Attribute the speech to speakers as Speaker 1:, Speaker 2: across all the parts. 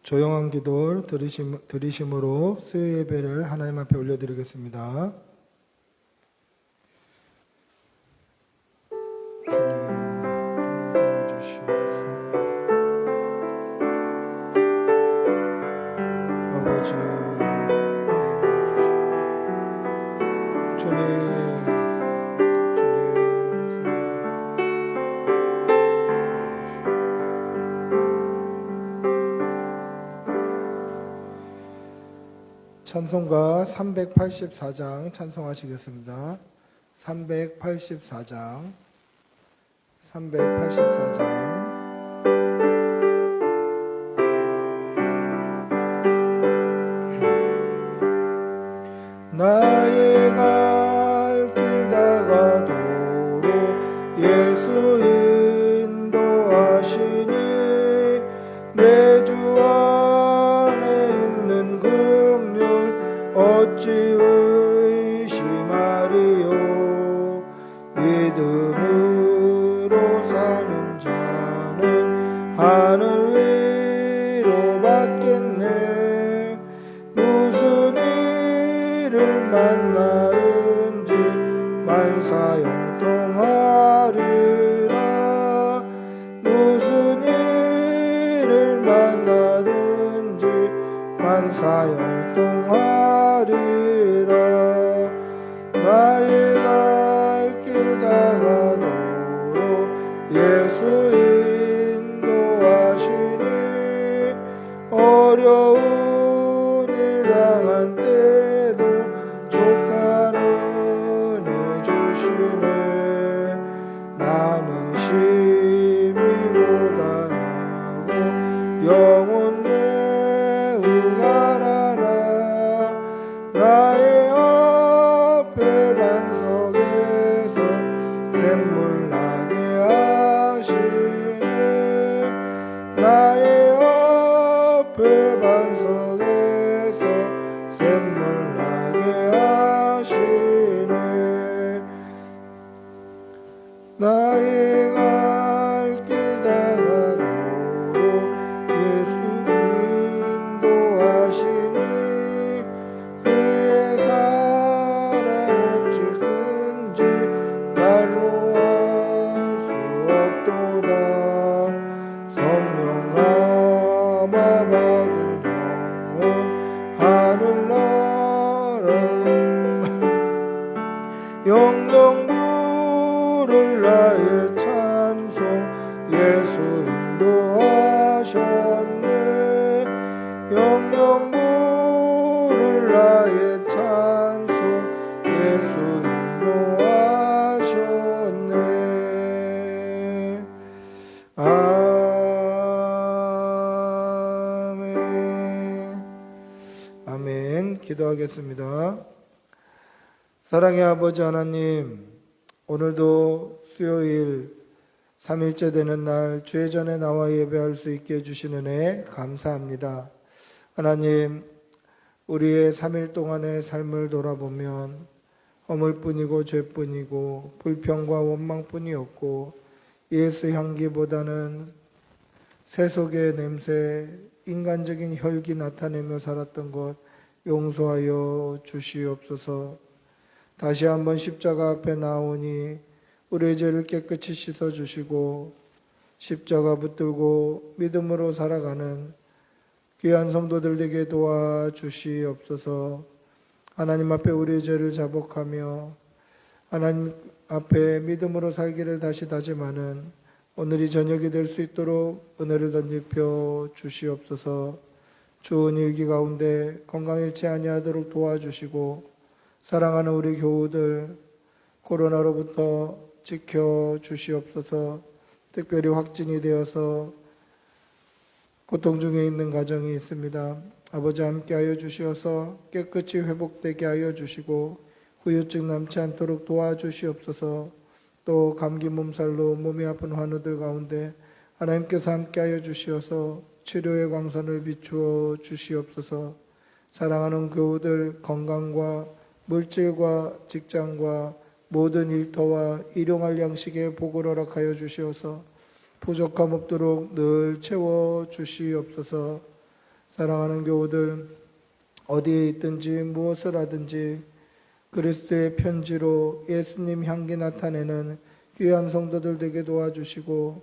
Speaker 1: 조용한 기도 들으심으로 수요 예배를 하나님 앞에 올려드리겠습니다. 찬송가 384장 찬송하시겠습니다. 384장 나의 갈 길 다가도록 예수 인도하시니 내 주 안에 있는 긍휼 어찌 의심하리요. 믿음으로 사는 자는 하늘 위로 받겠네. 무슨 일을 만나든지 만사형통하리라. 무슨 일을 만나든지 만사형통하리라. 나의 갈 길 다가도록 예수 인도하시니 어려운 일 당한 때도 족한 은혜 주시네. 나는 심히 고단하고 영혼 매우 가난하. 나의 앞에 반석에서 샘물 나게 하시네. 나의 앞에 반석에서 샘물 나게 하시네. 나의 갈 길 다가도록 예수 인도하시니 그의 사랑 어찌 큰지 말로 할 수 없도다. 성령 감화 받은 영혼 하늘나라 영영 부를 나의 찬송 예수 인도하셨네. 영영 부를 나의 찬송 예수 인도하셨네. 아멘. 아멘. 기도하겠습니다. 사랑의 아버지 하나님, 오늘도 수요일 3일째 되는 날 주의 전에 나와 예배할 수 있게 해주시는 은혜 감사합니다. 하나님, 우리의 3일 동안의 삶을 돌아보면 허물뿐이고 죄뿐이고 불평과 원망뿐이었고 예수 향기보다는 세속의 냄새, 인간적인 혈기 나타내며 살았던 것 용서하여 주시옵소서. 다시 한번 십자가 앞에 나오니 우리의 죄를 깨끗이 씻어주시고 십자가 붙들고 믿음으로 살아가는 귀한 성도들 되게 도와주시옵소서. 하나님 앞에 우리의 죄를 자복하며 하나님 앞에 믿음으로 살기를 다시 다짐하는 오늘이 저녁이 될 수 있도록 은혜를 덧입혀 주시옵소서. 주은 일기 가운데 건강 잃지 아니하도록 도와주시고 사랑하는 우리 교우들 코로나로부터 지켜주시옵소서. 특별히 확진이 되어서 고통 중에 있는 가정이 있습니다. 아버지 함께하여 주시어서 깨끗이 회복되게 하여 주시고 후유증 남지 않도록 도와주시옵소서. 또 감기 몸살로 몸이 아픈 환우들 가운데 하나님께서 함께하여 주시어서 치료의 광선을 비추어 주시옵소서. 사랑하는 교우들 건강과 물질과 직장과 모든 일터와 일용할 양식의 복을 허락하여 주시어서 부족함 없도록 늘 채워 주시옵소서. 사랑하는 교우들, 어디에 있든지 무엇을 하든지 그리스도의 편지로 예수님 향기 나타내는 귀한 성도들 되게 도와주시고,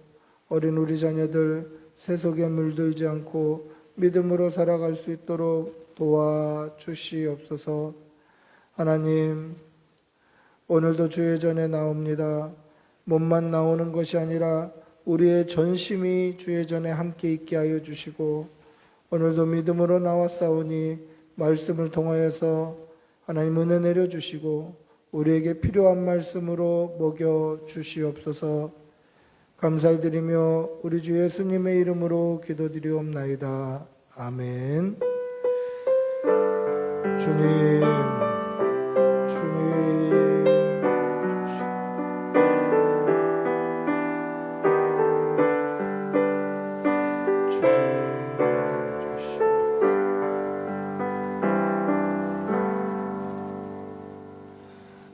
Speaker 1: 어린 우리 자녀들 세속에 물들지 않고 믿음으로 살아갈 수 있도록 도와주시옵소서. 하나님, 오늘도 주의 전에 나옵니다. 몸만 나오는 것이 아니라 우리의 전심이 주의 전에 함께 있게 하여 주시고, 오늘도 믿음으로 나왔사오니 말씀을 통하여서 하나님 은혜 내려주시고 우리에게 필요한 말씀으로 먹여 주시옵소서. 감사드리며 우리 주 예수님의 이름으로 기도드리옵나이다. 아멘. 주님,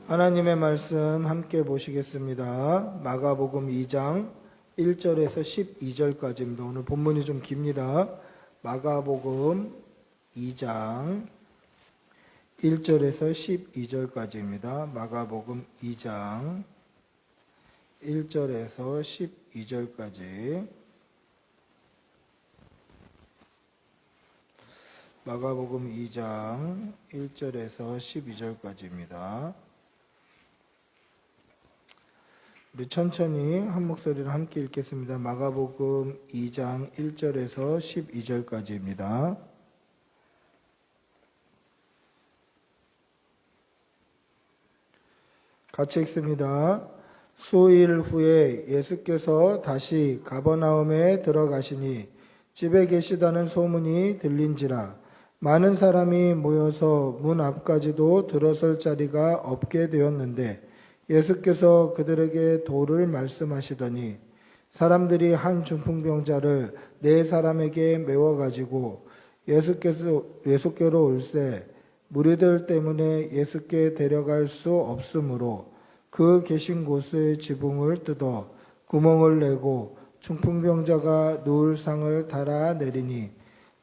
Speaker 1: 하나님의 말씀 함께 보시겠습니다. 마가복음 2장 1절에서 12절까지입니다. 오늘 본문이 좀 깁니다. 마가복음 2장 1절에서 12절까지입니다. 마가복음 2장 1절에서 12절까지. 마가복음 2장 1절에서 12절까지입니다. 우리 천천히 한 목소리로 함께 읽겠습니다. 마가복음 2장 1절에서 12절까지입니다. 같이 읽습니다. 수일 후에 예수께서 다시 가버나움에 들어가시니 집에 계시다는 소문이 들린지라 많은 사람이 모여서 문 앞까지도 들어설 자리가 없게 되었는데, 예수께서 그들에게 도를 말씀하시더니 사람들이 한 중풍병자를 4사람에게 메워가지고 예수께로 올세 무리들 때문에 예수께 데려갈 수 없으므로 그 계신 곳의 지붕을 뜯어 구멍을 내고 중풍병자가 누울 상을 달아 내리니,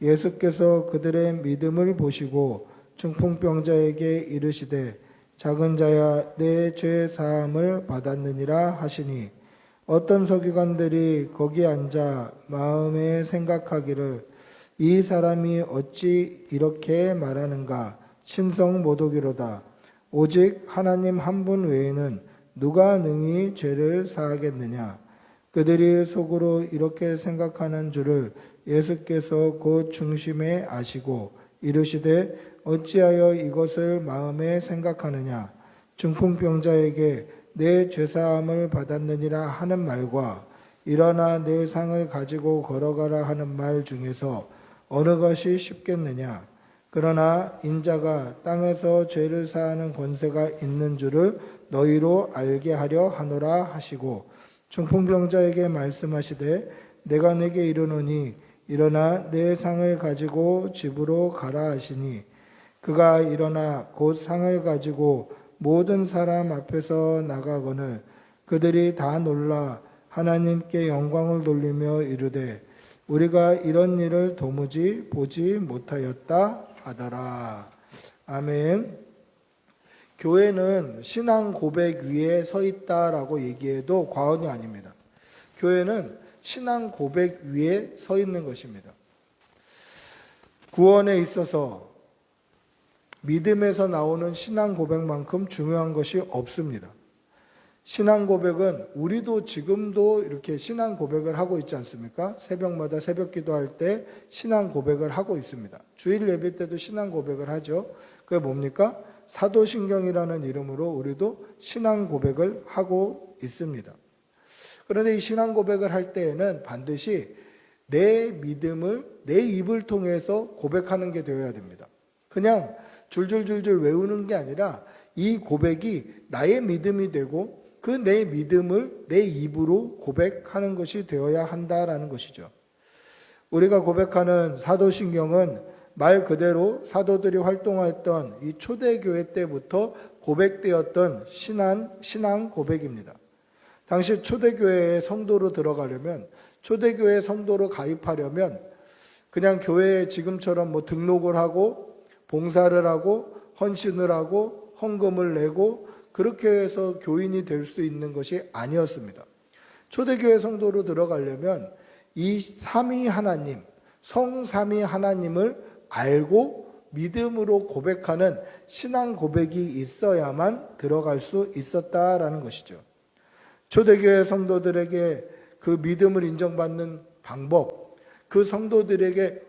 Speaker 1: 예수께서 그들의 믿음을 보시고 중풍병자에게 이르시되 작은 자야 내 죄 사함을 받았느니라 하시니, 어떤 서기관들이 거기 앉아 마음에 생각하기를 이 사람이 어찌 이렇게 말하는가, 신성 모독이로다. 오직 하나님 한 분 외에는 누가 능히 죄를 사하겠느냐. 그들이 속으로 이렇게 생각하는 줄을 예수께서 곧 중심에 아시고 이르시되 어찌하여 이것을 마음에 생각하느냐. 중풍병자에게 내 죄사함을 받았느니라 하는 말과 일어나 내 상을 가지고 걸어가라 하는 말 중에서 어느 것이 쉽겠느냐. 그러나 인자가 땅에서 죄를 사하는 권세가 있는 줄을 너희로 알게 하려 하노라 하시고, 중풍병자에게 말씀하시되 내가 내게 이르노니 일어나 내 상을 가지고 집으로 가라 하시니, 그가 일어나 곧 상을 가지고 모든 사람 앞에서 나가거늘 그들이 다 놀라 하나님께 영광을 돌리며 이르되 우리가 이런 일을 도무지 보지 못하였다 하더라. 아멘. 교회는 신앙 고백 위에 서 있다라고 얘기해도 과언이 아닙니다. 교회는 신앙 고백 위에 서 있는 것입니다. 구원에 있어서 믿음에서 나오는 신앙 고백만큼 중요한 것이 없습니다. 신앙 고백은 우리도 지금도 이렇게 신앙 고백을 하고 있지 않습니까? 새벽마다 새벽 기도할 때 신앙 고백을 하고 있습니다. 주일 예배 때도 신앙 고백을 하죠. 그게 뭡니까? 사도신경이라는 이름으로 우리도 신앙 고백을 하고 있습니다. 그런데 이 신앙 고백을 할 때에는 반드시 내 믿음을 내 입을 통해서 고백하는 게 되어야 됩니다. 그냥 줄줄줄줄 외우는 게 아니라 이 고백이 나의 믿음이 되고 그 내 믿음을 내 입으로 고백하는 것이 되어야 한다라는 것이죠. 우리가 고백하는 사도신경은 말 그대로 사도들이 활동했던 이 초대교회 때부터 고백되었던 신앙 고백입니다. 당시 초대교회의 성도로 들어가려면, 초대교회 성도로 가입하려면 그냥 교회에 지금처럼 뭐 등록을 하고 봉사를 하고 헌신을 하고 헌금을 내고 그렇게 해서 교인이 될 수 있는 것이 아니었습니다. 초대교회 성도로 들어가려면 이 삼위 하나님, 성삼위 하나님을 알고 믿음으로 고백하는 신앙 고백이 있어야만 들어갈 수 있었다라는 것이죠. 초대교회 성도들에게 그 믿음을 인정받는 방법, 그 성도들에게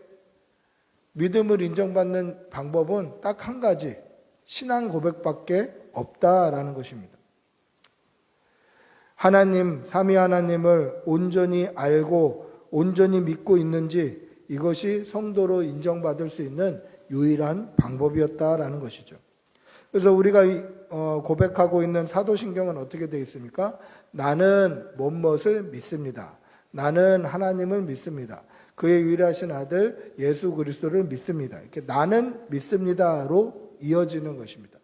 Speaker 1: 믿음을 인정받는 방법은 딱 한 가지, 신앙 고백밖에 없다라는 것입니다. 하나님, 삼위 하나님을 온전히 알고 온전히 믿고 있는지 이것이 성도로 인정받을 수 있는 유일한 방법이었다라는 것이죠. 그래서 우리가 고백하고 있는 사도신경은 어떻게 되어 있습니까? 나는 무엇을 믿습니다. 나는 하나님을 믿습니다. 그의 유일하신 아들 예수 그리스도를 믿습니다. 이렇게 나는 믿습니다로 이어지는 것입니다.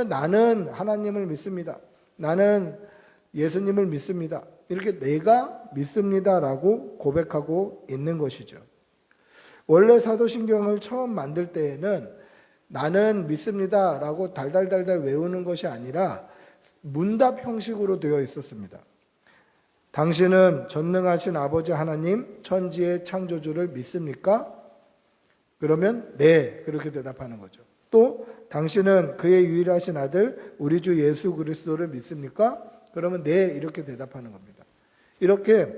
Speaker 1: 나는 하나님을 믿습니다. 나는 예수님을 믿습니다. 이렇게 내가 믿습니다라고 고백하고 있는 것이죠. 원래 사도신경을 처음 만들 때에는 나는 믿습니다라고 달달달달 외우는 것이 아니라 문답 형식으로 되어 있었습니다. 당신은 전능하신 아버지 하나님 천지의 창조주를 믿습니까? 그러면 네, 그렇게 대답하는 거죠. 또 당신은 그의 유일하신 아들 우리 주 예수 그리스도를 믿습니까? 그러면 네, 이렇게 대답하는 겁니다. 이렇게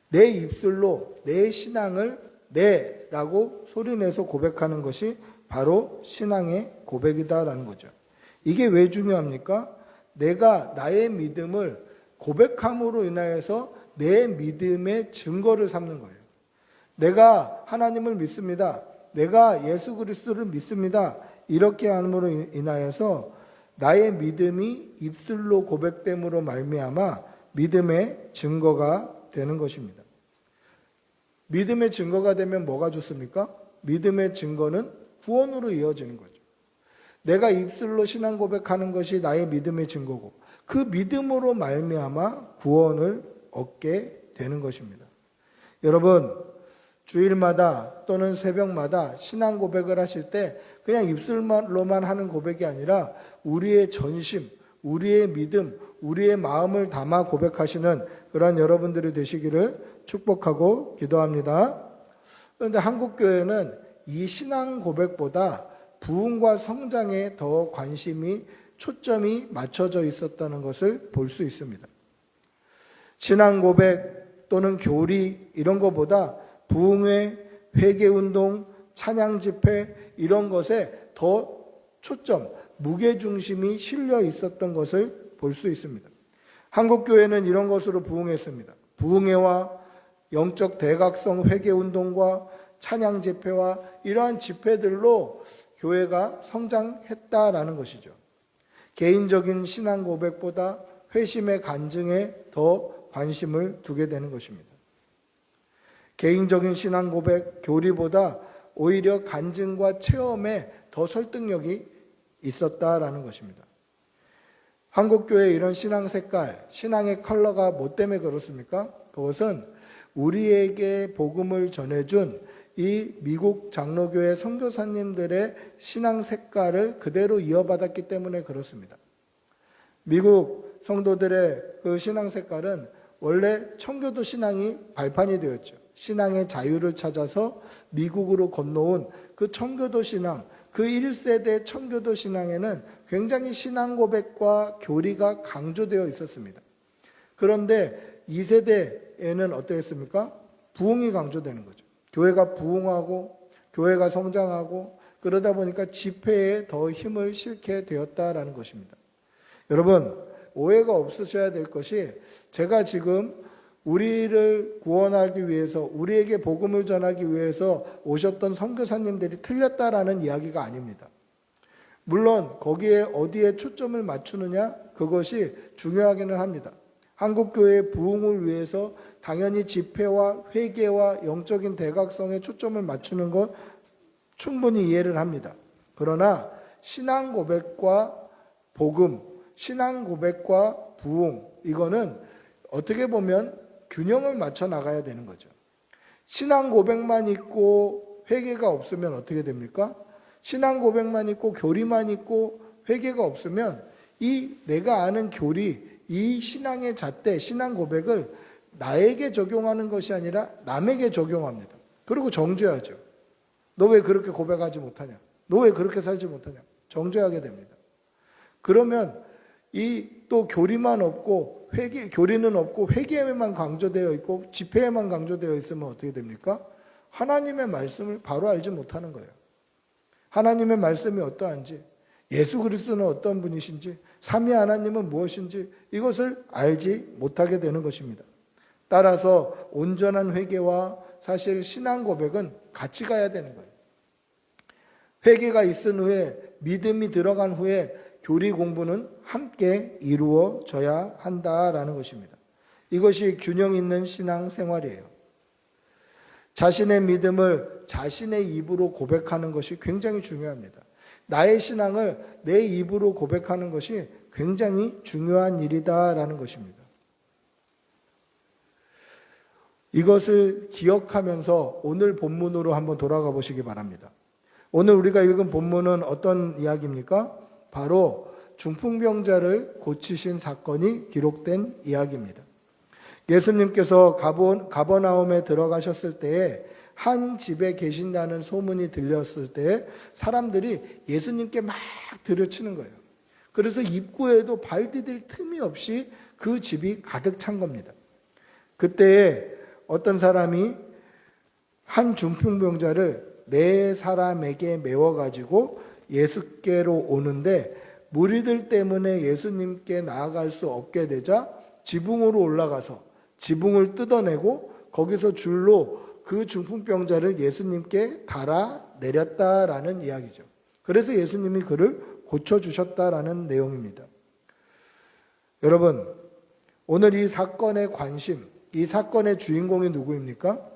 Speaker 1: 내 입술로 내 신앙을 네라고 소리내서 고백하는 것이 바로 신앙의 고백이다라는 거죠. 이게 왜 중요합니까? 내가 나의 믿음을 고백함으로 인하여서 내 믿음의 증거를 삼는 거예요. 내가 하나님을 믿습니다. 내가 예수 그리스도를 믿습니다. 이렇게 함으로 인하여서 나의 믿음이 입술로 고백됨으로 말미암아 믿음의 증거가 되는 것입니다. 믿음의 증거가 되면 뭐가 좋습니까? 믿음의 증거는 구원으로 이어지는 거죠. 내가 입술로 신앙 고백하는 것이 나의 믿음의 증거고 그 믿음으로 말미암아 구원을 얻게 되는 것입니다. 여러분, 주일마다 또는 새벽마다 신앙 고백을 하실 때 그냥 입술로만 하는 고백이 아니라 우리의 전심, 우리의 믿음, 우리의 마음을 담아 고백하시는 그러한 여러분들이 되시기를 축복하고 기도합니다. 그런데 한국교회는 이 신앙 고백보다 부흥과 성장에 더 관심이 초점이 맞춰져 있었다는 것을 볼 수 있습니다. 신앙 고백 또는 교리 이런 것보다 부흥회, 회개운동, 찬양 집회 이런 것에 더 초점, 무게중심이 실려 있었던 것을 볼 수 있습니다. 한국교회는 이런 것으로 부흥했습니다. 부흥회와 영적 대각성 회개운동과 찬양 집회와 이러한 집회들로 교회가 성장했다라는 것이죠. 개인적인 신앙 고백보다 회심의 간증에 더 관심을 두게 되는 것입니다. 개인적인 신앙 고백, 교리보다 오히려 간증과 체험에 더 설득력이 있었다라는 것입니다. 한국교회의 이런 신앙 색깔, 신앙의 컬러가 뭐 때문에 그렇습니까? 그것은 우리에게 복음을 전해준 이 미국 장로교회 선교사님들의 신앙 색깔을 그대로 이어받았기 때문에 그렇습니다. 미국 성도들의 그 신앙 색깔은 원래 청교도 신앙이 발판이 되었죠. 신앙의 자유를 찾아서 미국으로 건너온 그 청교도 신앙, 그 1세대 청교도 신앙에는 굉장히 신앙 고백과 교리가 강조되어 있었습니다. 그런데 2세대에는 어떠했습니까? 부흥이 강조되는 거죠. 교회가 부흥하고 교회가 성장하고 그러다 보니까 집회에 더 힘을 실게 되었다라는 것입니다. 여러분, 오해가 없으셔야 될 것이 제가 지금 우리를 구원하기 위해서 우리에게 복음을 전하기 위해서 오셨던 선교사님들이 틀렸다라는 이야기가 아닙니다. 물론 거기에 어디에 초점을 맞추느냐 그것이 중요하기는 합니다. 한국교회의 부흥을 위해서 당연히 집회와 회개와 영적인 대각성에 초점을 맞추는 것 충분히 이해를 합니다. 그러나 신앙 고백과 복음, 신앙 고백과 부흥 이거는 어떻게 보면 균형을 맞춰 나가야 되는 거죠. 신앙 고백만 있고 회개가 없으면 어떻게 됩니까? 신앙 고백만 있고 교리만 있고 회개가 없으면 이 내가 아는 교리, 이 신앙의 잣대, 신앙 고백을 나에게 적용하는 것이 아니라 남에게 적용합니다. 그리고 정죄하죠. 너 왜 그렇게 고백하지 못하냐? 너 왜 그렇게 살지 못하냐? 정죄하게 됩니다. 그러면 이 또 교리만 없고 교리는 없고 회개에만 강조되어 있고 집회에만 강조되어 있으면 어떻게 됩니까? 하나님의 말씀을 바로 알지 못하는 거예요. 하나님의 말씀이 어떠한지, 예수 그리스도는 어떤 분이신지, 삼위 하나님은 무엇인지 이것을 알지 못하게 되는 것입니다. 따라서 온전한 회개와 사실 신앙 고백은 같이 가야 되는 거예요. 회개가 있은 후에, 믿음이 들어간 후에 교리 공부는 함께 이루어져야 한다라는 것입니다. 이것이 균형 있는 신앙 생활이에요. 자신의 믿음을 자신의 입으로 고백하는 것이 굉장히 중요합니다. 나의 신앙을 내 입으로 고백하는 것이 굉장히 중요한 일이다라는 것입니다. 이것을 기억하면서 오늘 본문으로 한번 돌아가 보시기 바랍니다. 오늘 우리가 읽은 본문은 어떤 이야기입니까? 바로 중풍병자를 고치신 사건이 기록된 이야기입니다. 예수님께서 가버나움에 들어가셨을 때에 한 집에 계신다는 소문이 들렸을 때 사람들이 예수님께 막 들여치는 거예요. 그래서 입구에도 발 디딜 틈이 없이 그 집이 가득 찬 겁니다. 그때에 어떤 사람이 한 중풍병자를 네 사람에게 메워가지고 예수께로 오는데 무리들 때문에 예수님께 나아갈 수 없게 되자 지붕으로 올라가서 지붕을 뜯어내고 거기서 줄로 그 중풍병자를 예수님께 달아 내렸다라는 이야기죠. 그래서 예수님이 그를 고쳐주셨다라는 내용입니다. 여러분, 오늘 이 사건의 관심, 이 사건의 주인공이 누구입니까?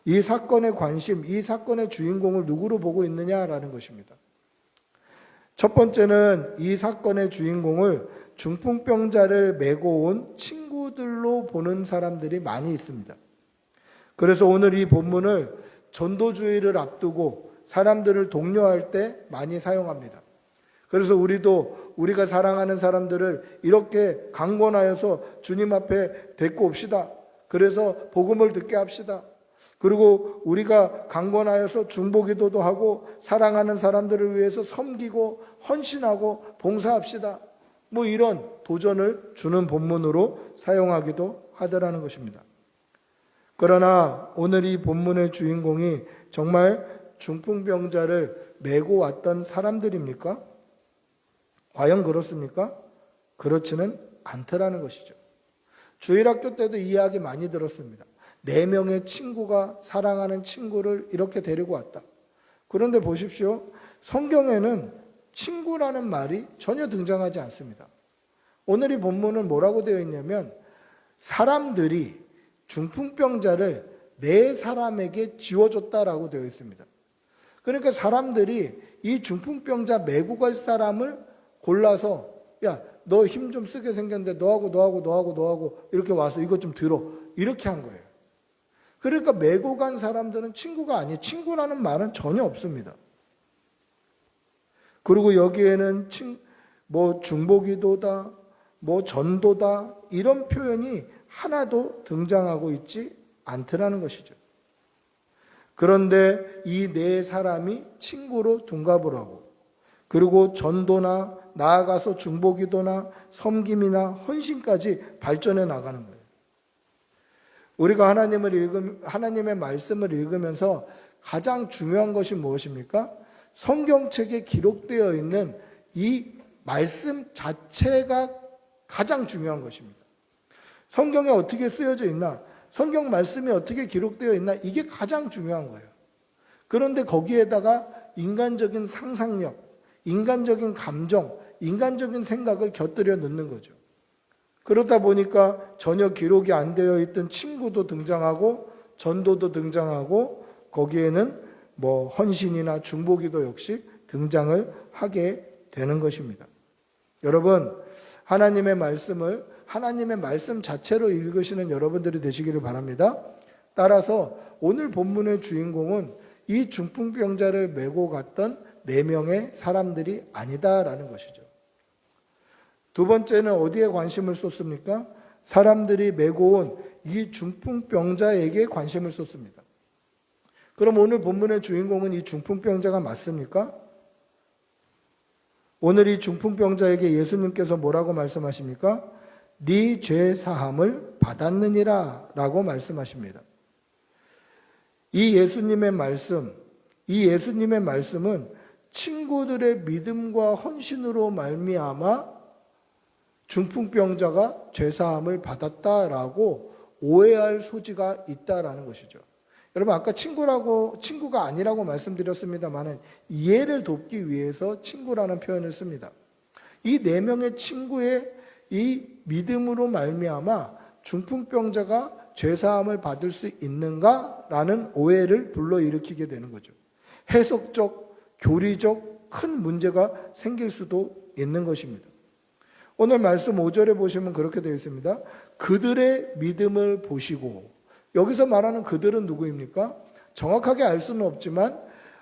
Speaker 1: 이 사건의 관심, 이 사건의 주인공을 누구로 보고 있느냐라는 것입니다. 첫 번째는 이 사건의 주인공을 중풍병자를 메고 온 친구들로 보는 사람들이 많이 있습니다. 그래서 오늘 이 본문을 전도주의를 앞두고 사람들을 독려할 때 많이 사용합니다. 그래서 우리가 사랑하는 사람들을 이렇게 강권하여서 주님 앞에 데리고 옵시다. 그래서 복음을 듣게 합시다. 그리고 우리가 강권하여서 중보기도도 하고 사랑하는 사람들을 위해서 섬기고 헌신하고 봉사합시다. 뭐 이런 도전을 주는 본문으로 사용하기도 하더라는 것입니다. 그러나 오늘 이 본문의 주인공이 정말 중풍병자를 메고 왔던 사람들입니까? 과연 그렇습니까? 그렇지는 않더라는 것이죠. 주일학교 때도 이 이야기 많이 들었습니다. 4명의 친구가 사랑하는 친구를 이렇게 데리고 왔다. 그런데 보십시오. 성경에는 친구라는 말이 전혀 등장하지 않습니다. 오늘 이 본문은 뭐라고 되어 있냐면 사람들이 중풍병자를 4사람에게 지워줬다라고 되어 있습니다. 그러니까 사람들이 이 중풍병자 메고 갈 사람을 골라서 야, 너 힘 좀 쓰게 생겼는데 너하고 이렇게 와서 이것 좀 들어. 이렇게 한 거예요. 그러니까 메고 간 사람들은 친구가 아니에요. 친구라는 말은 전혀 없습니다. 그리고 여기에는 중보기도다, 전도다 이런 표현이 하나도 등장하고 있지 않더라는 것이죠. 그런데 이 4사람이 친구로 둔갑을 하고 그리고 전도나 나아가서 중보기도나 섬김이나 헌신까지 발전해 나가는 거예요. 우리가 하나님의 말씀을 읽으면서 가장 중요한 것이 무엇입니까? 성경책에 기록되어 있는 이 말씀 자체가 가장 중요한 것입니다. 성경에 어떻게 쓰여져 있나? 성경 말씀이 어떻게 기록되어 있나? 이게 가장 중요한 거예요. 그런데 거기에다가 인간적인 상상력, 인간적인 감정, 인간적인 생각을 곁들여 넣는 거죠. 그러다 보니까 전혀 기록이 안 되어 있던 친구도 등장하고 전도도 등장하고 거기에는 헌신이나 중보기도 역시 등장을 하게 되는 것입니다. 여러분, 하나님의 말씀 자체로 읽으시는 여러분들이 되시기를 바랍니다. 따라서 오늘 본문의 주인공은 이 중풍병자를 메고 갔던 4명의 사람들이 아니다라는 것이죠. 두 번째는 어디에 관심을 쏟습니까? 사람들이 메고 온 이 중풍병자에게 관심을 쏟습니다. 그럼 오늘 본문의 주인공은 이 중풍병자가 맞습니까? 오늘 이 중풍병자에게 예수님께서 뭐라고 말씀하십니까? 네 죄 사함을 받았느니라 라고 말씀하십니다. 이 예수님의 말씀은 친구들의 믿음과 헌신으로 말미암아 중풍병자가 죄 사함을 받았다라고 오해할 소지가 있다라는 것이죠. 여러분 아까 친구가 아니라고 말씀드렸습니다만 이해를 돕기 위해서 친구라는 표현을 씁니다. 이 4명의 친구의 이 믿음으로 말미암아 중풍병자가 죄사함을 받을 수 있는가라는 오해를 불러일으키게 되는 거죠. 해석적, 교리적 큰 문제가 생길 수도 있는 것입니다. 오늘 말씀 5절에 보시면 그렇게 되어 있습니다. 그들의 믿음을 보시고, 여기서 말하는 그들은 누구입니까? 정확하게 알 수는 없지만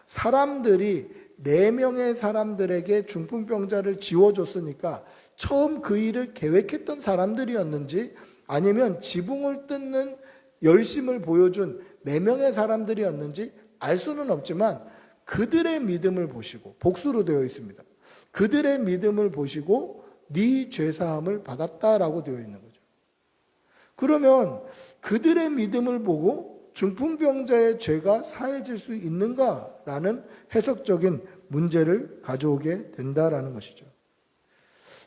Speaker 1: 사람들이 4명의 사람들에게 중풍병자를 지워줬으니까 처음 그 일을 계획했던 사람들이었는지 아니면 지붕을 뜯는 열심을 보여준 4명의 사람들이었는지 알 수는 없지만 그들의 믿음을 보시고, 복수로 되어 있습니다. 그들의 믿음을 보시고 네 죄사함을 받았다라고 되어 있는 거죠. 그러면 그들의 믿음을 보고 중풍병자의 죄가 사해질 수 있는가라는 해석적인 문제를 가져오게 된다라는 것이죠.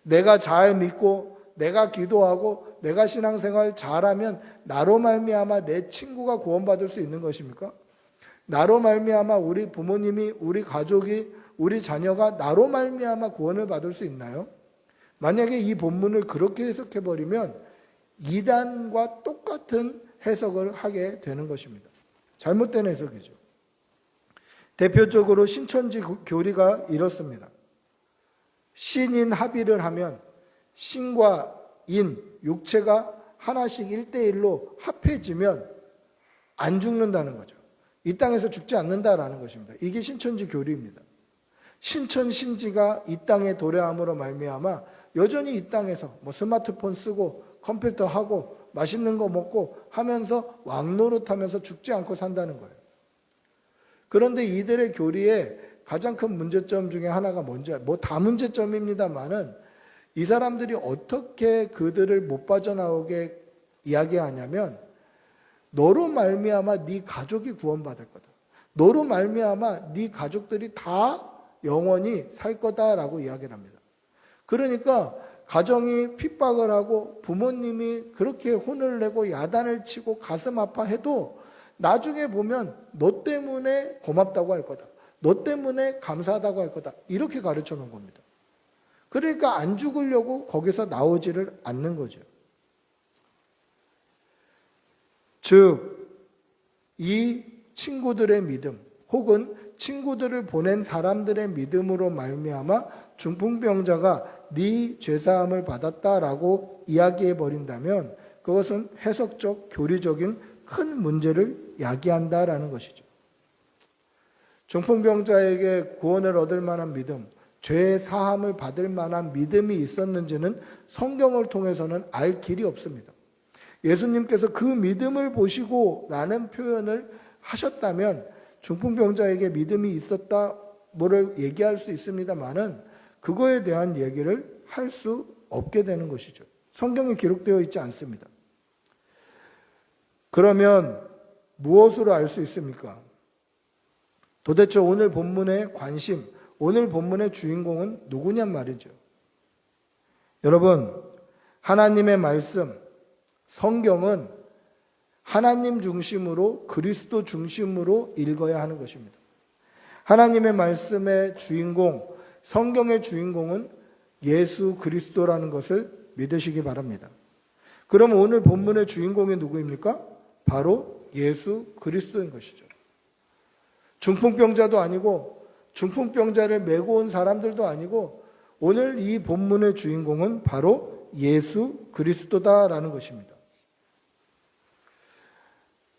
Speaker 1: 내가 잘 믿고 내가 기도하고 내가 신앙생활 잘하면 나로 말미암아 내 친구가 구원받을 수 있는 것입니까? 나로 말미암아 우리 부모님이, 우리 가족이, 우리 자녀가 나로 말미암아 구원을 받을 수 있나요? 만약에 이 본문을 그렇게 해석해버리면 이단과 똑같은 해석을 하게 되는 것입니다. 잘못된 해석이죠. 대표적으로 신천지 교리가 이렇습니다. 신인 합의를 하면 신과 인, 육체가 하나씩 1대1로 합해지면 안 죽는다는 거죠. 이 땅에서 죽지 않는다라는 것입니다. 이게 신천지 교리입니다. 신천신지가 이 땅에 도래함으로 말미암아 여전히 이 땅에서 스마트폰 쓰고 컴퓨터 하고 맛있는 거 먹고 하면서 왕노릇하면서 죽지 않고 산다는 거예요. 그런데 이들의 교리의 가장 큰 문제점 중에 하나가 뭔지, 다 문제점입니다만은 이 사람들이 어떻게 그들을 못 빠져나오게 이야기하냐면 너로 말미암아 네 가족이 구원받을 거다. 너로 말미암아 네 가족들이 다 영원히 살 거다라고 이야기를 합니다. 그러니까 가정이 핍박을 하고 부모님이 그렇게 혼을 내고 야단을 치고 가슴 아파해도 나중에 보면 너 때문에 고맙다고 할 거다. 너 때문에 감사하다고 할 거다. 이렇게 가르쳐 놓은 겁니다. 그러니까 안 죽으려고 거기서 나오지를 않는 거죠. 즉, 이 친구들의 믿음 혹은 친구들을 보낸 사람들의 믿음으로 말미암아 중풍병자가 네 죄사함을 받았다라고 이야기해 버린다면 그것은 해석적, 교리적인 큰 문제를 야기한다라는 것이죠. 중풍병자에게 구원을 얻을 만한 믿음, 죄 사함을 받을 만한 믿음이 있었는지는 성경을 통해서는 알 길이 없습니다. 예수님께서 그 믿음을 보시고 라는 표현을 하셨다면 중풍병자에게 믿음이 있었다 뭐를 얘기할 수 있습니다만은 그거에 대한 얘기를 할 수 없게 되는 것이죠. 성경에 기록되어 있지 않습니다. 그러면 무엇으로 알 수 있습니까? 도대체 오늘 본문의 관심, 오늘 본문의 주인공은 누구냔 말이죠. 여러분, 하나님의 말씀, 성경은 하나님 중심으로 그리스도 중심으로 읽어야 하는 것입니다. 하나님의 말씀의 주인공, 성경의 주인공은 예수 그리스도라는 것을 믿으시기 바랍니다. 그럼 오늘 본문의 주인공이 누구입니까? 바로 예수 그리스도인 것이죠. 중풍병자도 아니고 중풍병자를 메고 온 사람들도 아니고 오늘 이 본문의 주인공은 바로 예수 그리스도다라는 것입니다.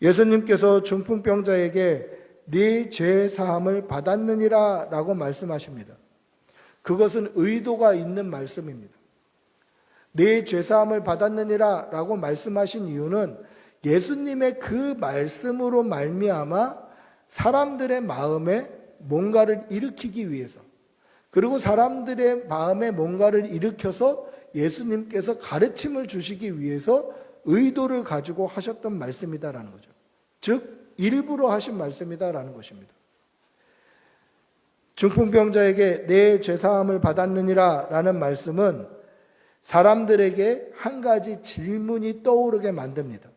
Speaker 1: 예수님께서 중풍병자에게 네 죄 사함을 받았느니라 라고 말씀하십니다. 그것은 의도가 있는 말씀입니다. 네 죄 사함을 받았느니라 라고 말씀하신 이유는 예수님의 그 말씀으로 말미암아 사람들의 마음에 뭔가를 일으키기 위해서, 그리고 사람들의 마음에 뭔가를 일으켜서 예수님께서 가르침을 주시기 위해서 의도를 가지고 하셨던 말씀이다라는 거죠. 즉 일부러 하신 말씀이다라는 것입니다. 중풍병자에게 내 죄사함을 받았느니라 라는 말씀은 사람들에게 한 가지 질문이 떠오르게 만듭니다.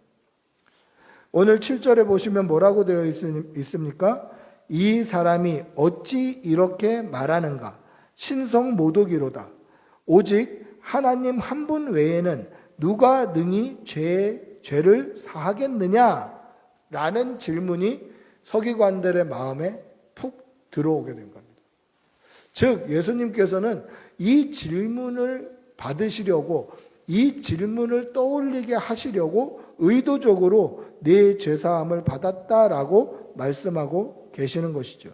Speaker 1: 오늘 7절에 보시면 뭐라고 되어 있습니까? 이 사람이 어찌 이렇게 말하는가? 신성모독이로다. 오직 하나님 한 분 외에는 누가 능히 죄를 사하겠느냐? 라는 질문이 서기관들의 마음에 푹 들어오게 된 겁니다. 즉 예수님께서는 이 질문을 받으시려고, 이 질문을 떠올리게 하시려고 의도적으로 네 죄사함을 받았다라고 말씀하고 계시는 것이죠.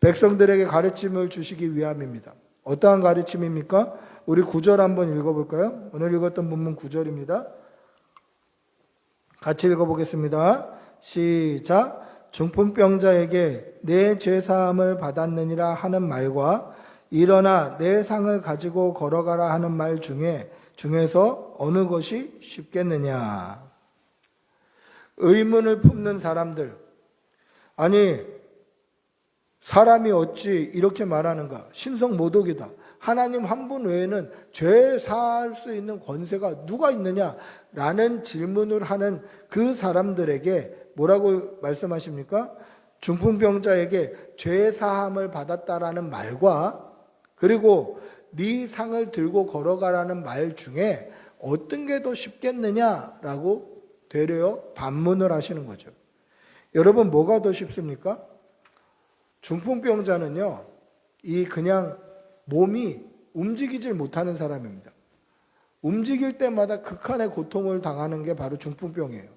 Speaker 1: 백성들에게 가르침을 주시기 위함입니다. 어떠한 가르침입니까? 우리 9절 한번 읽어볼까요? 오늘 읽었던 본문 9절입니다. 같이 읽어보겠습니다. 시작. 중풍병자에게 내 죄사함을 받았느니라 하는 말과 일어나 내 상을 가지고 걸어가라 하는 말 중에서 어느 것이 쉽겠느냐? 의문을 품는 사람들, 아니 사람이 어찌 이렇게 말하는가? 신성모독이다. 하나님 한 분 외에는 죄 사할 수 있는 권세가 누가 있느냐? 라는 질문을 하는 그 사람들에게 뭐라고 말씀하십니까? 중풍병자에게 죄 사함을 받았다라는 말과 그리고 네 상을 들고 걸어가라는 말 중에 어떤 게 더 쉽겠느냐라고 되려 반문을 하시는 거죠. 여러분 뭐가 더 쉽습니까? 중풍병자는요, 이 그냥 몸이 움직이질 못하는 사람입니다. 움직일 때마다 극한의 고통을 당하는 게 바로 중풍병이에요.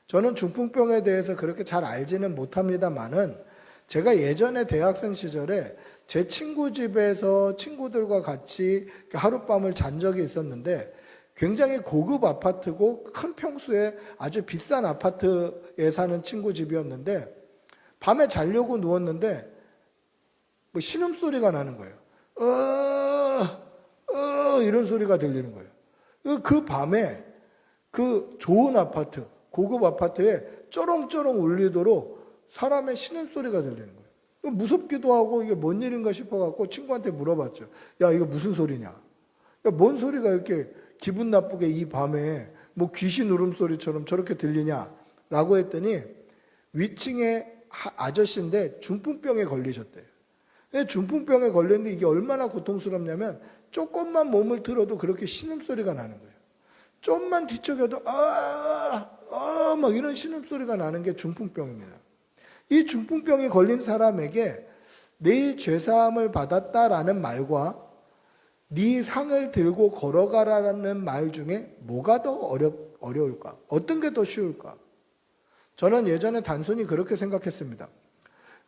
Speaker 1: 저는 중풍병에 대해서 그렇게 잘 알지는 못합니다만은 제가 예전에 대학생 시절에 제 친구 집에서 친구들과 같이 하룻밤을 잔 적이 있었는데 굉장히 고급 아파트고 큰 평수에 아주 비싼 아파트에 사는 친구 집이었는데 밤에 자려고 누웠는데 뭐 신음소리가 나는 거예요. 이런 소리가 들리는 거예요. 그 밤에 그 좋은 아파트, 고급 아파트에 쩌렁쩌렁 울리도록 사람의 신음소리가 들리는 거예요. 무섭기도 하고 이게 뭔 일인가 싶어갖고 친구한테 물어봤죠. 야, 이거 무슨 소리냐? 야, 뭔 소리가 이렇게 기분 나쁘게 이 밤에 뭐 귀신 울음소리처럼 저렇게 들리냐? 라고 했더니 위층의 아저씨인데 중풍병에 걸리셨대요. 중풍병에 걸렸는데 이게 얼마나 고통스럽냐면 조금만 몸을 틀어도 그렇게 신음소리가 나는 거예요. 좀만 뒤척여도 막 이런 신음소리가 나는 게 중풍병입니다. 이 중풍병에 걸린 사람에게 네 죄사함을 받았다라는 말과 네 상을 들고 걸어가라는 말 중에 뭐가 더 어려울까? 어떤 게 더 쉬울까? 저는 예전에 단순히 그렇게 생각했습니다.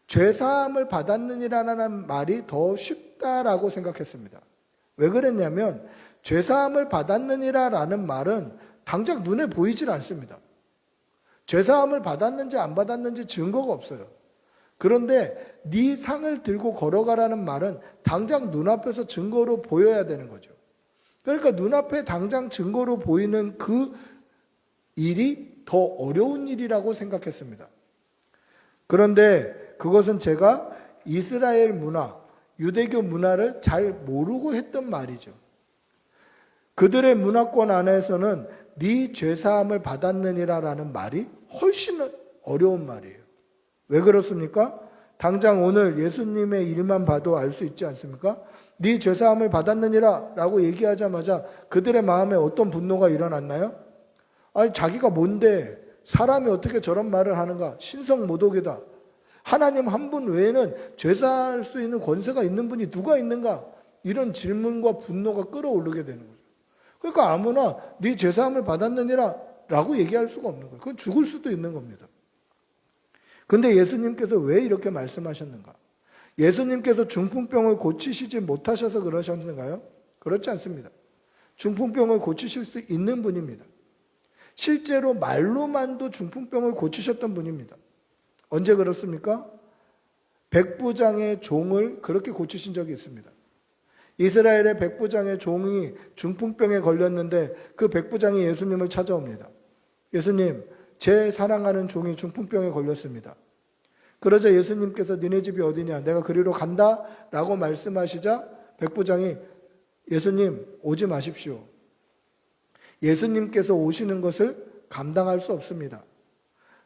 Speaker 1: 죄사함을 받았느니라는 말이 더 쉽다라고 생각했습니다. 왜 그랬냐면 죄사함을 받았느니라는 말은 당장 눈에 보이질 않습니다. 죄사함을 받았는지 안 받았는지 증거가 없어요. 그런데 네 상을 들고 걸어가라는 말은 당장 눈앞에서 증거로 보여야 되는 거죠. 그러니까 눈앞에 당장 증거로 보이는 그 일이 더 어려운 일이라고 생각했습니다. 그런데 그것은 제가 이스라엘 문화, 유대교 문화를 잘 모르고 했던 말이죠. 그들의 문화권 안에서는 네 죄사함을 받았느니라라는 말이 훨씬 어려운 말이에요. 왜 그렇습니까? 당장 오늘 예수님의 일만 봐도 알 수 있지 않습니까? 네 죄사함을 받았느니라 라고 얘기하자마자 그들의 마음에 어떤 분노가 일어났나요? 아니 자기가 뭔데 사람이 어떻게 저런 말을 하는가? 신성모독이다. 하나님 한 분 외에는 죄사할 수 있는 권세가 있는 분이 누가 있는가? 이런 질문과 분노가 끌어오르게 되는 거죠. 그러니까 아무나 네 죄사함을 받았느니라 라고 얘기할 수가 없는 거예요. 그건 죽을 수도 있는 겁니다. 근데 예수님께서 왜 이렇게 말씀하셨는가? 예수님께서 중풍병을 고치시지 못하셔서 그러셨는가요? 그렇지 않습니다. 중풍병을 고치실 수 있는 분입니다. 실제로 말로만도 중풍병을 고치셨던 분입니다. 언제 그렇습니까? 백부장의 종을 그렇게 고치신 적이 있습니다. 이스라엘의 백부장의 종이 중풍병에 걸렸는데 그 백부장이 예수님을 찾아옵니다. 예수님, 제 사랑하는 종이 중풍병에 걸렸습니다. 그러자 예수님께서 니네 집이 어디냐? 내가 그리로 간다 라고 말씀하시자 백부장이 예수님 오지 마십시오. 예수님께서 오시는 것을 감당할 수 없습니다.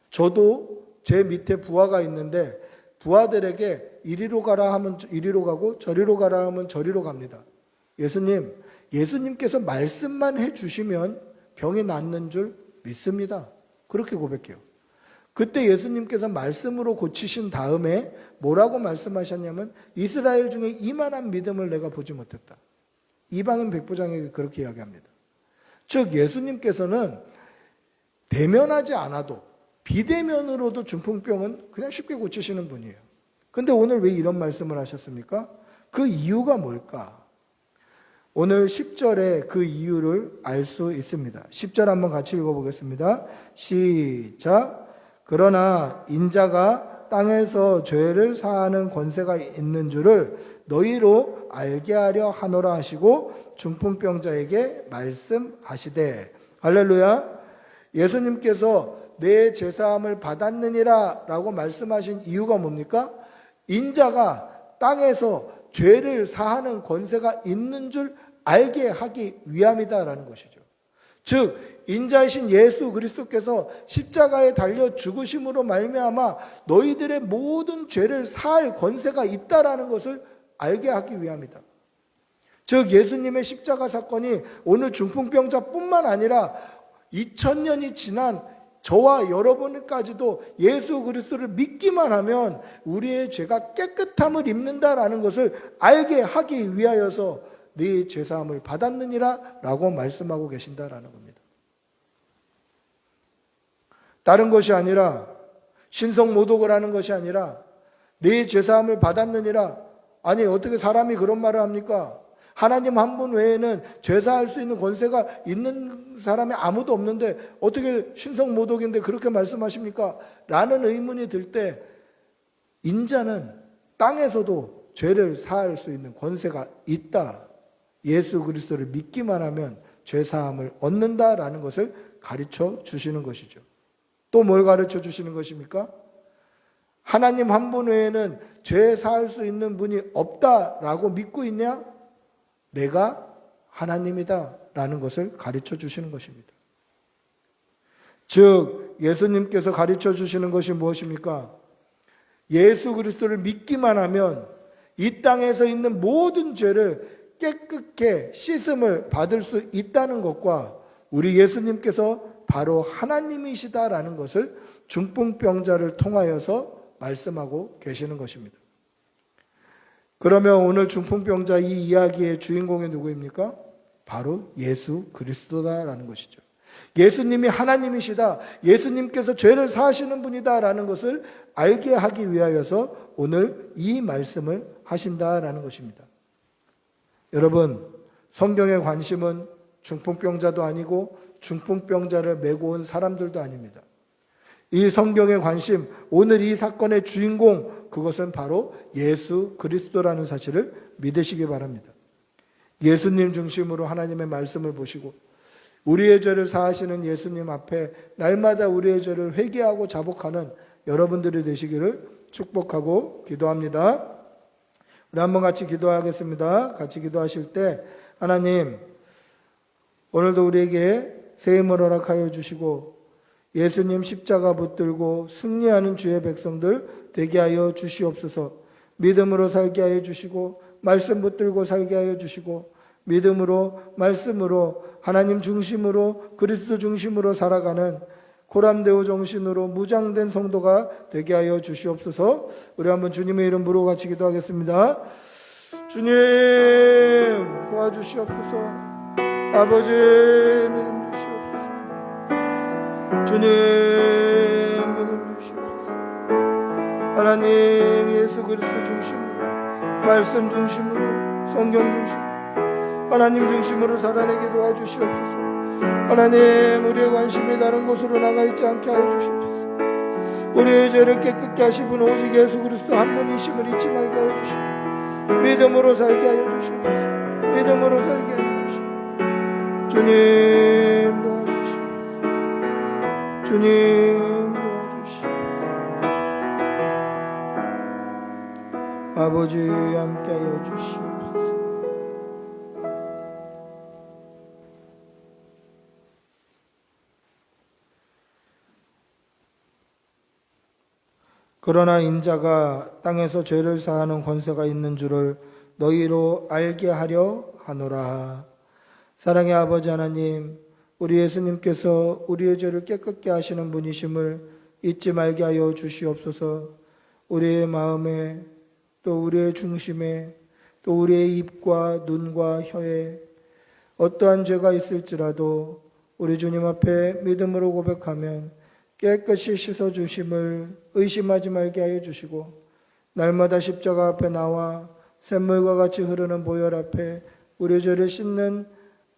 Speaker 1: 저도 제 밑에 부하가 있는데 부하들에게 이리로 가라 하면 이리로 가고 저리로 가라 하면 저리로 갑니다. 예수님께서 말씀만 해주시면 병이 낫는 줄 믿습니다. 그렇게 고백해요. 그때 예수님께서 말씀으로 고치신 다음에 뭐라고 말씀하셨냐면 이스라엘 중에 이만한 믿음을 내가 보지 못했다. 이방인 백부장에게 그렇게 이야기합니다. 즉 예수님께서는 대면하지 않아도 비대면으로도 중풍병은 그냥 쉽게 고치시는 분이에요. 근데 오늘 왜 이런 말씀을 하셨습니까? 그 이유가 뭘까? 오늘 10절에 그 이유를 알 수 있습니다. 10절 한번 같이 읽어보겠습니다. 시작. 그러나 인자가 땅에서 죄를 사하는 권세가 있는 줄을 너희로 알게 하려 하노라 하시고 중풍병자에게 말씀하시되. 할렐루야. 예수님께서 내 제사함을 받았느니라 라고 말씀하신 이유가 뭡니까? 인자가 땅에서 죄를 사하는 권세가 있는 줄 알게 하기 위함이다라는 것이죠. 즉 인자이신 예수 그리스도께서 십자가에 달려 죽으심으로 말미암아 너희들의 모든 죄를 사할 권세가 있다라는 것을 알게 하기 위함이다. 즉 예수님의 십자가 사건이 오늘 중풍병자뿐만 아니라 2000년이 지난 저와 여러분까지도 예수 그리스도를 믿기만 하면 우리의 죄가 깨끗함을 입는다라는 것을 알게 하기 위하여서 네 죄사함을 받았느니라 라고 말씀하고 계신다라는 겁니다. 다른 것이 아니라 신성모독을 하는 것이 아니라 네 죄사함을 받았느니라. 아니 어떻게 사람이 그런 말을 합니까? 하나님 한 분 외에는 죄사할 수 있는 권세가 있는 사람이 아무도 없는데 어떻게 신성모독인데 그렇게 말씀하십니까? 라는 의문이 들 때 인자는 땅에서도 죄를 사할 수 있는 권세가 있다. 예수 그리스도를 믿기만 하면 죄사함을 얻는다라는 것을 가르쳐 주시는 것이죠. 또 뭘 가르쳐 주시는 것입니까? 하나님 한 분 외에는 죄 사할 수 있는 분이 없다라고 믿고 있냐? 내가 하나님이다 라는 것을 가르쳐 주시는 것입니다. 즉 예수님께서 가르쳐 주시는 것이 무엇입니까? 예수 그리스도를 믿기만 하면 이 땅에서 있는 모든 죄를 깨끗게 씻음을 받을 수 있다는 것과 우리 예수님께서 바로 하나님이시다라는 것을 중풍병자를 통하여서 말씀하고 계시는 것입니다. 그러면 오늘 중풍병자 이 이야기의 주인공이 누구입니까? 바로 예수 그리스도다라는 것이죠. 예수님이 하나님이시다. 예수님께서 죄를 사하시는 분이다라는 것을 알게 하기 위하여서 오늘 이 말씀을 하신다라는 것입니다. 여러분, 성경의 관심은 중풍병자도 아니고 중풍병자를 메고 온 사람들도 아닙니다. 이 성경의 관심, 오늘 이 사건의 주인공, 그것은 바로 예수 그리스도라는 사실을 믿으시기 바랍니다. 예수님 중심으로 하나님의 말씀을 보시고 우리의 죄를 사하시는 예수님 앞에 날마다 우리의 죄를 회개하고 자복하는 여러분들이 되시기를 축복하고 기도합니다. 우리 한번 같이 기도하겠습니다. 같이 기도하실 때 하나님, 오늘도 우리에게 새 힘을 허락하여 주시고 예수님 십자가 붙들고 승리하는 주의 백성들 되게 하여 주시옵소서. 믿음으로 살게 하여 주시고 말씀 붙들고 살게 하여 주시고 믿음으로 말씀으로 하나님 중심으로 그리스도 중심으로 살아가는 고람되오 정신으로 무장된 성도가 되게 하여 주시옵소서. 우리 한번 주님의 이름 부르고 같이 기도하겠습니다. 주님 도와주시옵소서. 아버지 믿음 주시옵소서. 주님 믿음 주시옵소서. 하나님 예수 그리스도 중심으로, 말씀 중심으로, 성경 중심으로, 하나님 중심으로 살아내게 도와주시옵소서. 하나님 우리의 관심이 다른 곳으로 나가 있지 않게 하여 주시옵소서. 우리의 죄를 깨끗게 하신 분 오직 예수 그리스도 한 분이심을 잊지 말게 하여 주시옵소서. 믿음으로 살게 하여 주시옵소서. 믿음으로 살게 하여 주시옵소서. 주님 도와주시옵소서. 주님 도와주시옵소서. 아버지 함께 하여 주시옵소서. 그러나 인자가 땅에서 죄를 사하는 권세가 있는 줄을 너희로 알게 하려 하노라. 사랑의 아버지 하나님, 우리 예수님께서 우리의 죄를 깨끗게 하시는 분이심을 잊지 말게 하여 주시옵소서. 우리의 마음에, 또 우리의 중심에, 또 우리의 입과 눈과 혀에 어떠한 죄가 있을지라도 우리 주님 앞에 믿음으로 고백하면 깨끗이 씻어주심을 의심하지 말게 하여 주시고, 날마다 십자가 앞에 나와 샘물과 같이 흐르는 보혈 앞에 우리 죄를 씻는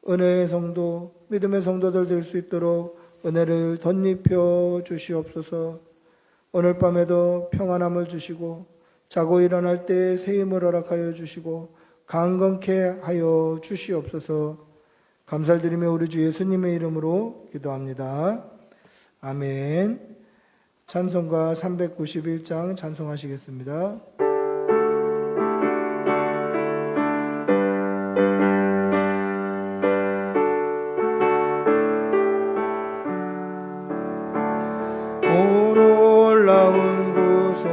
Speaker 1: 은혜의 성도, 믿음의 성도들 될 수 있도록 은혜를 덧입혀 주시옵소서. 오늘 밤에도 평안함을 주시고 자고 일어날 때 새 힘을 허락하여 주시고 강건케 하여 주시옵소서. 감사드리며 우리 주 예수님의 이름으로 기도합니다. 아멘. 찬송가 391장 찬송하시겠습니다. 올라온 곳에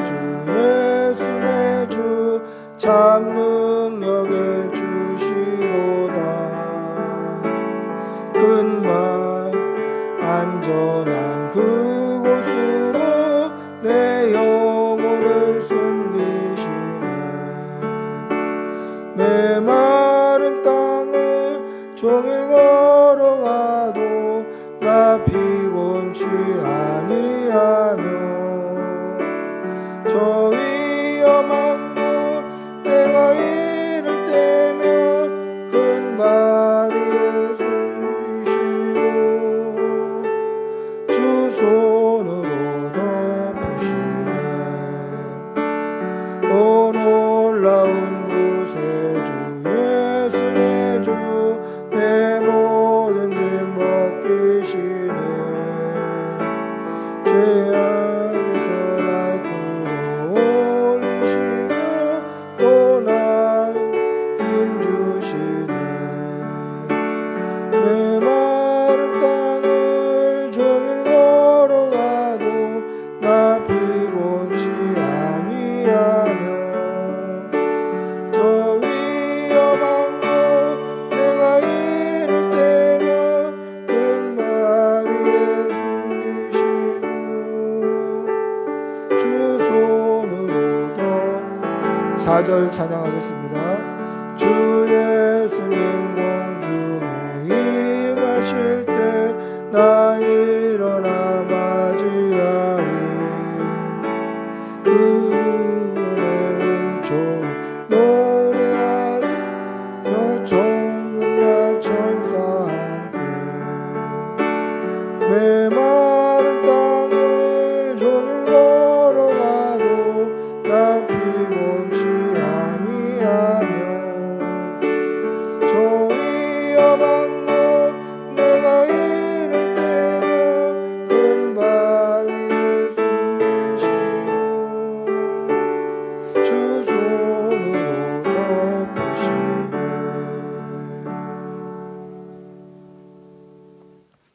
Speaker 1: 주 예수의 주 참 능력에 주시로다. 근만 안전한 그곳으로 내 영혼을 숨기시네. 메마른 땅을 종일 걸어가도 나 피곤치 아니하며 저 위험한 곳 내가 이를 때면 큰 바위에 숨기시고 주 손으로 덮으시네. 온 놀라운 곳에 주 예수의 주 내 모든 짐 벗기시네. 죄악에서 날 끌어올리시며 또 날 힘주시네. 메마른 땅을 종일 걸어가도 나 피곤치 아니하며 저 위험한 곳 내가 이를 때면 큰 바위에 숨기시고 주 손으로 더 4절 찬양하겠습니다. 주 예수님 공중에 임하실 때 나 일어나 맞이하리. 은혜의 은총에 노래하리. 저 천군과 천사 함께 메마른 땅을 종일 걸어가도 나 피곤치 아니하며 저 위험한 곳 내가 이를 때면 큰 바위에 숨기시고 주 손으로 덮으시네.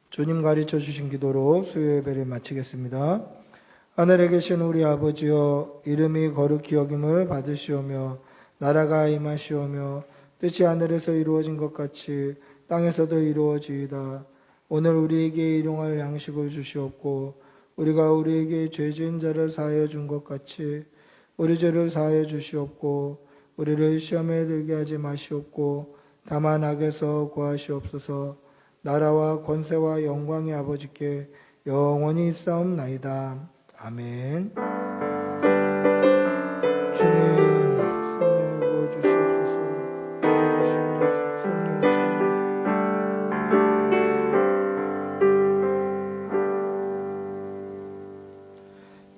Speaker 1: 주님 가르쳐 주신 기도로 수요 예배를 마치겠습니다. 하늘에 계신 우리 아버지여, 이름이 거룩히 여김을 받으시오며 나라가 임하시오며 뜻이 하늘에서 이루어진 것 같이 땅에서도 이루어지이다. 오늘 우리에게 일용할 양식을 주시옵고 우리가 우리에게 죄 지은 자를 사하여 준 것 같이 우리 죄를 사하여 주시옵고 우리를 시험에 들게 하지 마시옵고 다만 악에서 구하시옵소서. 나라와 권세와 영광의 아버지께 영원히 있사옵나이다. 아멘. 주님 성령을 부어주시옵소서. 성령 충만.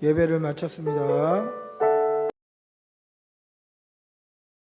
Speaker 1: 예배를 마쳤습니다.